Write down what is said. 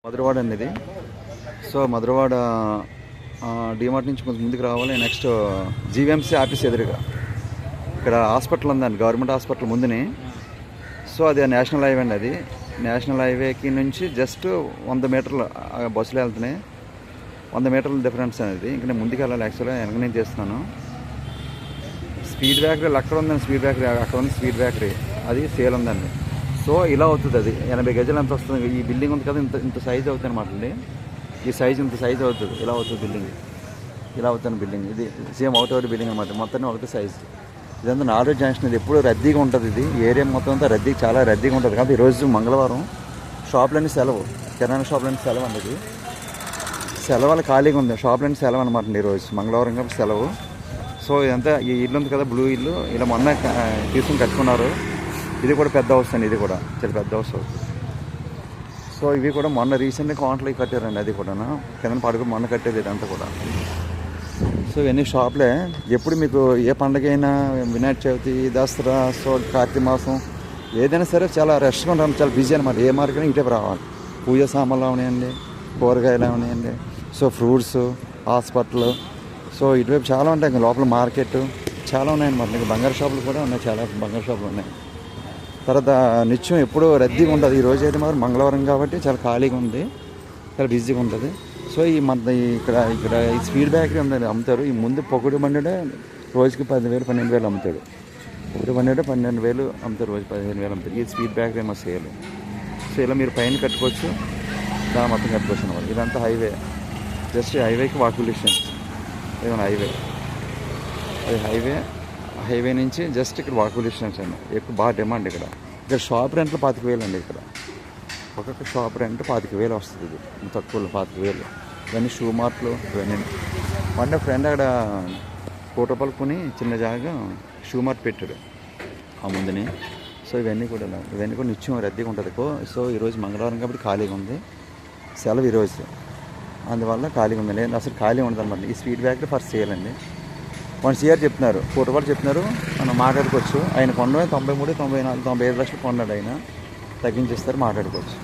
మధురవాడ అనేది. సో మధురవాడ డిమార్ట్ నుంచి కొంచెం ముందుకు రావాలి. నెక్స్ట్ జీవీఎంసీ ఆఫీస్ ఎదురుగా ఇక్కడ హాస్పిటల్ ఉందండి, గవర్నమెంట్ హాస్పిటల్ ముందుని. సో అది నేషనల్ హైవే అండి. అది నేషనల్ హైవేకి నుంచి జస్ట్ 100 మీటర్లు బస్సులు వెళ్తున్నాయి. 100 మీటర్ల డిఫరెన్స్ అనేది. ఇంకా నేను ముందుకు వెళ్ళాలి. యాక్చువల్గా వెనక నేను చేస్తున్నాను. స్పీడ్ బ్రేకరీ అక్కడ ఉందండి. స్పీడ్ బ్రేకరీ అక్కడ ఉంది. స్పీడ్ బ్రేకరీ అది సేల్ ఉందండి. సో ఇలా అవుతుంది. అది 80 గజాలు ఎంత వస్తుంది. ఈ బిల్డింగ్ ఉంది కదా, ఇంత సైజ్ అవుతుంది అనమాట అండి. ఈ సైజ్ ఇంత సైజ్ అవుతుంది. ఇలా అవుతుంది బిల్డింగ్. ఇలా అవుతుంది బిల్డింగ్. ఇది సేమ్ ఒకటి బిల్డింగ్ అనమాట. మొత్తం ఒకటి సైజ్. ఇదంతా నాలుగు జంక్షన్. ఇది ఎప్పుడు రద్దీగా ఉంటుంది. ఇది ఏరియా మొత్తం అంతా చాలా రద్దీగా ఉంటుంది. కాబట్టి ఈరోజు మంగళవారం షాపులన్నీ సెలవు. కిరాణా షాపులన్నీ సెలవు అండి. ఇది సెలవులు ఖాళీగా ఉంది. షాపులన్నీ సెలవు అనమాట అండి. ఈరోజు మంగళవారం కాబట్టి సెలవు. సో ఇదంతా ఈ ఇల్లు ఉంది కదా, బ్లూ ఇల్లు, ఇలా మొన్న తీసుకుని కట్టుకున్నారు. ఇది కూడా పెద్ద హౌస్ అండి. ఇది కూడా చాలా పెద్ద హౌస్. సో ఇవి కూడా మొన్న రీసెంట్గా కాంట్లో కట్టారండి. అది కూడా కింద పడుకు మొన్న కట్టేది ఇదంతా కూడా. సో ఇవన్నీ షాప్లే. ఎప్పుడు మీకు ఏ పండుగ అయినా, వినాయక చవితి, దసరా, సో కార్తీక మాసం ఏదైనా సరే చాలా రష్గా ఉంటాం, చాలా బిజీ అనమాట. ఏ మార్కెట్ ఇటువైపు రావాలి. పూజ సామాన్లు అవనాయండి, కూరగాయలు అవనాయండి, సో ఫ్రూట్స్, హాస్పిటల్, సో ఇటువైపు చాలా ఉంటాయి. లోపల మార్కెట్ చాలా ఉన్నాయన్నమాట. మీకు బంగారు షాపులు కూడా ఉన్నాయి. చాలా బంగారు షాపులు ఉన్నాయి. తర్వాత నిత్యం ఎప్పుడూ రద్దీగా ఉంటుంది. ఈ రోజు అయితే మాత్రం మంగళవారం కాబట్టి చాలా ఖాళీగా ఉంది, చాలా బిజీగా ఉంటుంది. సో ఈ ఇక్కడ ఈ స్పీడ్ బ్రేకరీ ఉందండి, అమ్ముతారు. ఈ ముందు పొగుడు బండి రోజుకి 10,000 12,000 అమ్ముతాడు. పొగుడు బండి 12,000 అమ్ముతారు, రోజు 15,000 అమ్ముతారు. ఈ స్పీడ్ బ్రేకరీ ఏమో సేల్. సో ఇలా మీరు పైన కట్టుకోవచ్చు, దాని మొత్తం కట్టుకోవచ్చు అన్నమాట. ఇదంతా హైవే. జస్ట్ హైవేకి వాకబుల్ డిస్టెన్స్. ఏమన్నా అది హైవే నుంచి జస్ట్ ఇక్కడ వాకబుల్ డిస్టెన్స్ అండి. ఎక్కువ బాగా డిమాండ్ ఇక్కడ షాప్ రెంట్లు 25,000 అండి. ఇక్కడ ఒక్కొక్క షాప్ రెంట్ 25,000 వస్తుంది. ఇది తక్కువలో 25,000. ఇవన్నీ షూ మార్ట్లు ఇవన్నీ. మొన్న ఫ్రెండ్ అక్కడ ₹1 కొని చిన్న జాగా షూ మార్ట్ పెట్టాడు ఆ ముందుని. సో ఇవన్నీ కూడా నిత్యం రద్దీగా ఉంటుంది. సో ఈరోజు మంగళవారం కాబట్టి ఖాళీగా ఉంది, సెలవు ఈరోజు. అందువల్ల ఖాళీగా ఉంది. నేను అసలు ఖాళీ ఉండదు అనమాట. ఈ స్పీడ్ బ్రేకరీ ఫస్ట్ చేయాలండి. 1 CR చెప్తున్నారు, ₹1 చెప్తున్నారు. మనం మాట్లాడుకోవచ్చు. ఆయన కొనడమే 93, 94, 95 లక్షలు కొన్నాడు. ఆయన తగ్గించేస్తారు, మాట్లాడుకోవచ్చు.